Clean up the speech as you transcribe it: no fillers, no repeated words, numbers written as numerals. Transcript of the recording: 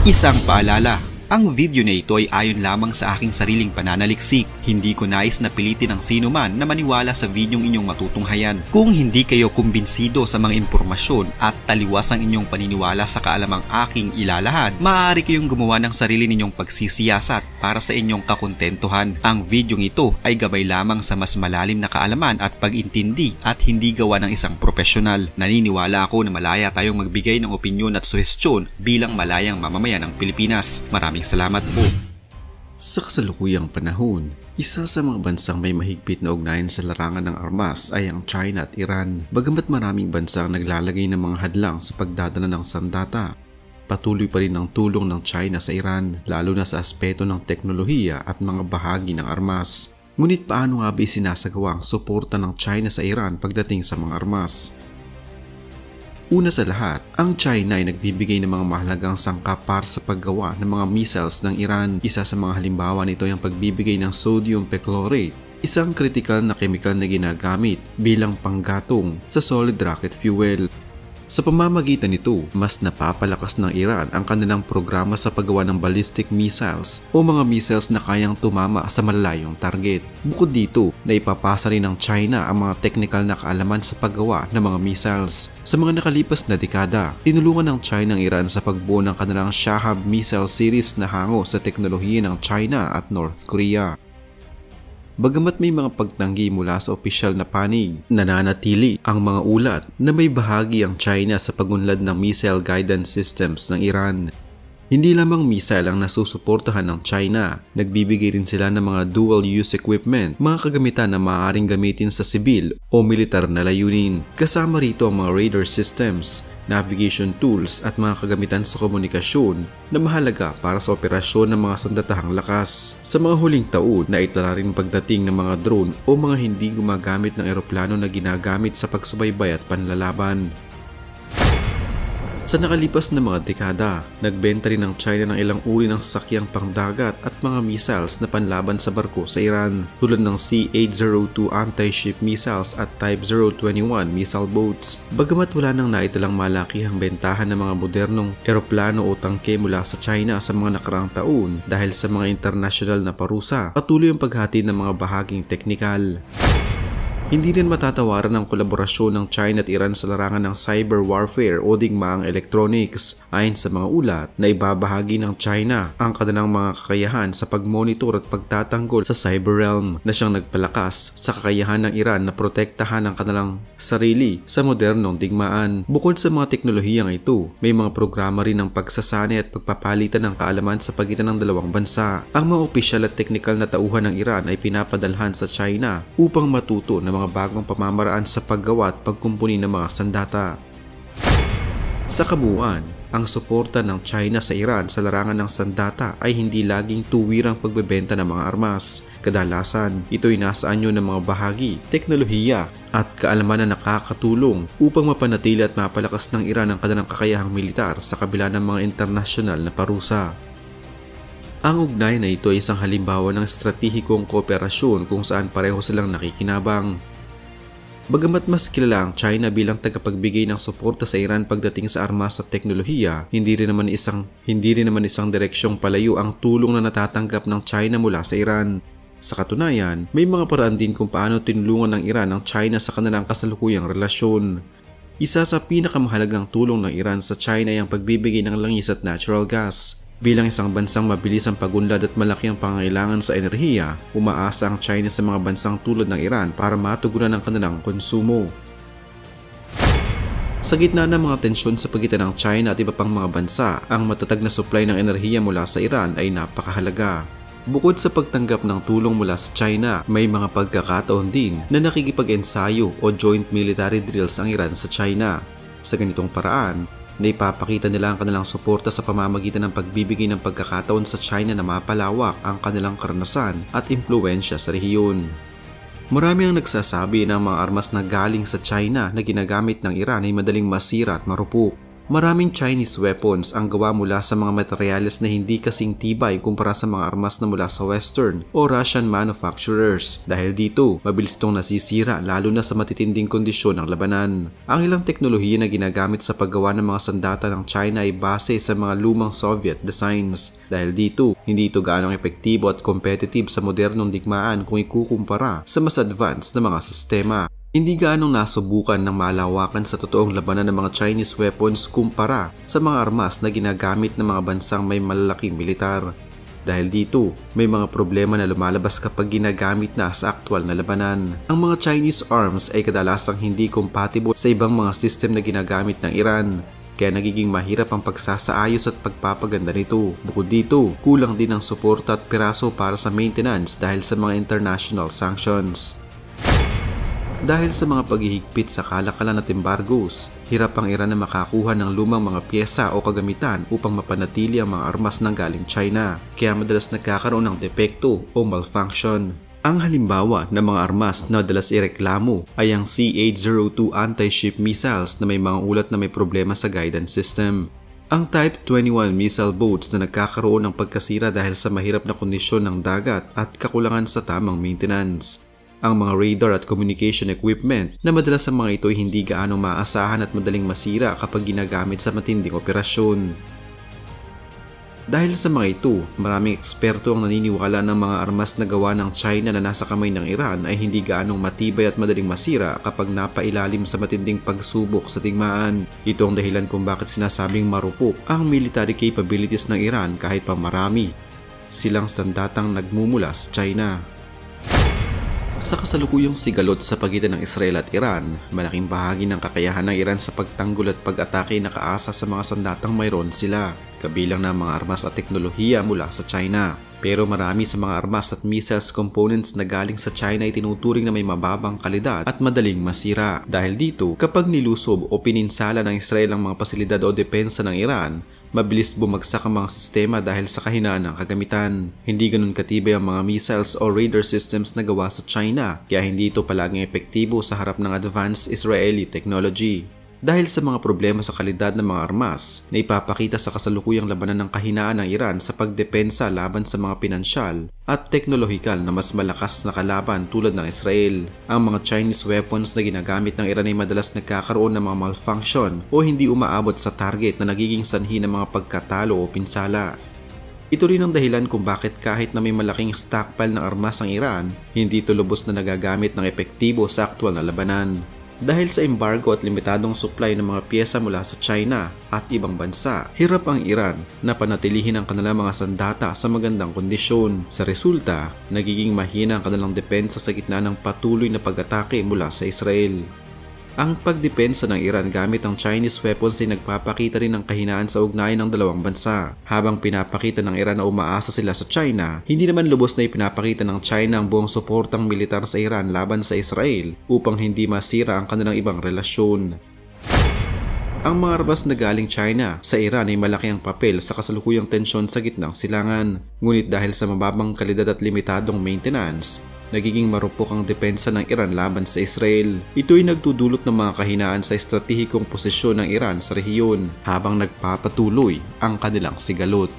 Isang paalala, ang video na ito ay ayon lamang sa aking sariling pananaliksik. Hindi ko nais na pilitin ang sino man na maniwala sa videong inyong matutunghayan. Kung hindi kayo kumbinsido sa mga impormasyon at taliwas ang inyong paniniwala sa kaalamang aking ilalahad, maaari kayong gumawa ng sarili ninyong pagsisiyasat para sa inyong kakontentuhan. Ang videong ito ay gabay lamang sa mas malalim na kaalaman at pag-intindi at hindi gawa ng isang profesional. Naniniwala ako na malaya tayong magbigay ng opinyon at suhestyon bilang malayang mamamayan ng Pilipinas. Maraming salamat po. Sa kasalukuyang panahon, isa sa mga bansang may mahigpit na ugnayan sa larangan ng armas ay ang China at Iran. Bagamat maraming bansa ang naglalagay ng mga hadlang sa pagdadala ng sandata, patuloy pa rin ang tulong ng China sa Iran, lalo na sa aspeto ng teknolohiya at mga bahagi ng armas. Ngunit paano nga ba sinasagawa ang suporta ng China sa Iran pagdating sa mga armas? Una sa lahat, ang China ay nagbibigay ng mga mahalagang sangkap para sa paggawa ng mga missiles ng Iran. Isa sa mga halimbawa nito ay ang pagbibigay ng sodium perchlorate, isang kritikal na kemikal na ginagamit bilang panggatong sa solid rocket fuel. Sa pamamagitan nito, mas napapalakas ng Iran ang kanilang programa sa paggawa ng ballistic missiles o mga missiles na kayang tumama sa malalayong target. Bukod dito, naipapasa rin ng China ang mga technical na kaalaman sa paggawa ng mga missiles. Sa mga nakalipas na dekada, tinulungan ng China ang Iran sa pagbuo ng kanilang Shahab missile series na hango sa teknolohiya ng China at North Korea. Bagamat may mga pagtanggi mula sa opisyal na panig, nananatili ang mga ulat na may bahagi ang China sa pagunlad ng missile guidance systems ng Iran. Hindi lamang missile ang nasusuportahan ng China, nagbibigay rin sila ng mga dual-use equipment, mga kagamitan na maaaring gamitin sa sibil o militar na layunin. Kasama rito ang mga radar systems, navigation tools at mga kagamitan sa komunikasyon na mahalaga para sa operasyon ng mga sandatahang lakas. Sa mga huling taon, naitala rin pagdating ng mga drone o mga hindi gumagamit ng eroplano na ginagamit sa pagsubaybay at panlalaban. Sa nakalipas na mga dekada, nagbenta rin ang China ng ilang uri ng sasakyang pangdagat at mga missiles na panlaban sa barko sa Iran, tulad ng C-802 anti-ship missiles at Type 021 missile boats. Bagamat wala nang naitalang malakihang bentahan ng mga modernong eroplano o tangke mula sa China sa mga nakaraang taon dahil sa mga internasyonal na parusa, patuloy ang paghatid ng mga bahaging teknikal. Hindi rin matatawaran ang kolaborasyon ng China at Iran sa larangan ng cyber warfare o digmaang electronics. Ayon sa mga ulat, na ibabahagi ng China ang kanilang mga kakayahan sa pagmonitor at pagtatanggol sa cyber realm na siyang nagpalakas sa kakayahan ng Iran na protektahan ang kanilang sarili sa modernong digmaan. Bukod sa mga teknolohiyang ito, may mga programa rin ng pagsasanay at pagpapalitan ng kaalaman sa pagitan ng dalawang bansa. Ang mga opisyal at teknikal na tauhan ng Iran ay pinapadalhan sa China upang matuto ng mga bagong pamamaraan sa paggawa at pagkumpuni ng mga sandata. Sa kabuuan, ang suporta ng China sa Iran sa larangan ng sandata ay hindi laging tuwirang pagbebenta ng mga armas. Kadalasan, ito'y nasa anyo ng mga bahagi, teknolohiya at kaalaman na nakakatulong upang mapanatili at mapalakas ng Iran ang kanilang kakayahang militar sa kabila ng mga internasyonal na parusa. Ang ugnay na ito ay isang halimbawa ng estratehikong kooperasyon kung saan pareho silang nakikinabang. Bagamat mas kilala ang China bilang tagapagbigay ng suporta sa Iran pagdating sa armas at teknolohiya, hindi rin naman isang direksyong palayo ang tulong na natatanggap ng China mula sa Iran. Sa katunayan, may mga paraan din kung paano tinulungan ng Iran ang China sa kanilang kasalukuyang relasyon. Isa sa pinakamahalagang tulong ng Iran sa China ay ang pagbibigay ng langis at natural gas. Bilang isang bansang mabilis ang pagunlad at malaki ang pangangailangan sa enerhiya, umaasa ang China sa mga bansang tulad ng Iran para matugunan ang kanilang konsumo. Sa gitna ng mga tensyon sa pagitan ng China at iba pang mga bansa, ang matatag na supply ng enerhiya mula sa Iran ay napakahalaga. Bukod sa pagtanggap ng tulong mula sa China, may mga pagkakataon din na nakikipag-ensayo o joint military drills ang Iran sa China. Sa ganitong paraan, naipapakita nila ang kanilang suporta sa pamamagitan ng pagbibigay ng pagkakataon sa China na mapalawak ang kanilang karanasan at impluwensya sa rehiyon. Marami ang nagsasabi na ang mga armas na galing sa China na ginagamit ng Iran ay madaling masira at marupok. Maraming Chinese weapons ang gawa mula sa mga materyales na hindi kasing tibay kumpara sa mga armas na mula sa Western o Russian manufacturers. Dahil dito, mabilis itong nasisira lalo na sa matitinding kondisyon ng labanan. Ang ilang teknolohiya na ginagamit sa paggawa ng mga sandata ng China ay base sa mga lumang Soviet designs. Dahil dito, hindi ito gaanong epektibo at competitive sa modernong digmaan kung ikukumpara sa mas advanced na mga sistema. Hindi gaanong nasubukan ng malawakan sa totoong labanan ng mga Chinese weapons kumpara sa mga armas na ginagamit ng mga bansang may malalaking militar. Dahil dito, may mga problema na lumalabas kapag ginagamit na sa aktwal na labanan. Ang mga Chinese arms ay kadalasang hindi compatible sa ibang mga system na ginagamit ng Iran. Kaya nagiging mahirap ang pagsasaayos at pagpapaganda nito. Bukod dito, kulang din ang suporta at piraso para sa maintenance dahil sa mga international sanctions. Dahil sa mga paghihigpit sa kalakalan at embargoes, hirap ang Iran na makakuha ng lumang mga pyesa o kagamitan upang mapanatili ang mga armas na galing China, kaya madalas nagkakaroon ng depekto o malfunction. Ang halimbawa ng mga armas na madalas ireklamo ay ang C-802 anti-ship missiles na may mga ulat na may problema sa guidance system. Ang Type 21 missile boats na nagkakaroon ng pagkasira dahil sa mahirap na kondisyon ng dagat at kakulangan sa tamang maintenance. Ang mga radar at communication equipment na madalas ang mga ito ay hindi gaano maasahan at madaling masira kapag ginagamit sa matinding operasyon. Dahil sa mga ito, maraming eksperto ang naniniwala ng mga armas na gawa ng China na nasa kamay ng Iran ay hindi gaanong matibay at madaling masira kapag napailalim sa matinding pagsubok sa digmaan. Ito ang dahilan kung bakit sinasabing marupok ang military capabilities ng Iran kahit pa marami silang sandatang nagmumula sa China. Sa kasalukuyang sigalot sa pagitan ng Israel at Iran, malaking bahagi ng kakayahan ng Iran sa pagtanggol at pag-atake nakaasa sa mga sandatang mayroon sila, kabilang ng mga armas at teknolohiya mula sa China. Pero marami sa mga armas at missiles components na galing sa China ay tinuturing na may mababang kalidad at madaling masira. Dahil dito, kapag nilusob o pininsala ng Israel ang mga pasilidad o depensa ng Iran, mabilis bumagsak ang mga sistema dahil sa kahinaan ng kagamitan. Hindi ganun katibay ang mga missiles o radar systems na gawa sa China, kaya hindi ito palaging epektibo sa harap ng advanced Israeli technology. Dahil sa mga problema sa kalidad ng mga armas na ipapakita sa kasalukuyang labanan ng kahinaan ng Iran sa pagdepensa laban sa mga pinansyal at teknolohikal na mas malakas na kalaban tulad ng Israel. Ang mga Chinese weapons na ginagamit ng Iran ay madalas nagkakaroon ng mga malfunction o hindi umaabot sa target na nagiging sanhi ng mga pagkatalo o pinsala. Ito rin ang dahilan kung bakit kahit na may malaking stockpile ng armas ang Iran, hindi ito lubos na nagagamit ng epektibo sa aktwal na labanan. Dahil sa embargo at limitadong supply ng mga piyesa mula sa China at ibang bansa, hirap ang Iran na panatilihin ang kanilang mga sandata sa magandang kondisyon. Sa resulta, nagiging mahina ang kanilang depensa sa gitna ng patuloy na pag-atake mula sa Israel. Ang pagdepensa ng Iran gamit ang Chinese weapons ay nagpapakita rin ng kahinaan sa ugnayan ng dalawang bansa. Habang pinapakita ng Iran na umaasa sila sa China, hindi naman lubos na ipinapakita ng China ang buong suportang militar sa Iran laban sa Israel upang hindi masira ang kanilang ibang relasyon. Ang mga armas na galing China sa Iran ay malaki ang papel sa kasalukuyang tensyon sa gitnang silangan. Ngunit dahil sa mababang kalidad at limitadong maintenance, nagiging marupok ang depensa ng Iran laban sa Israel. Ito ay nagdudulot ng mga kahinaan sa estratehikong posisyon ng Iran sa rehiyon habang nagpapatuloy ang kanilang sigalot.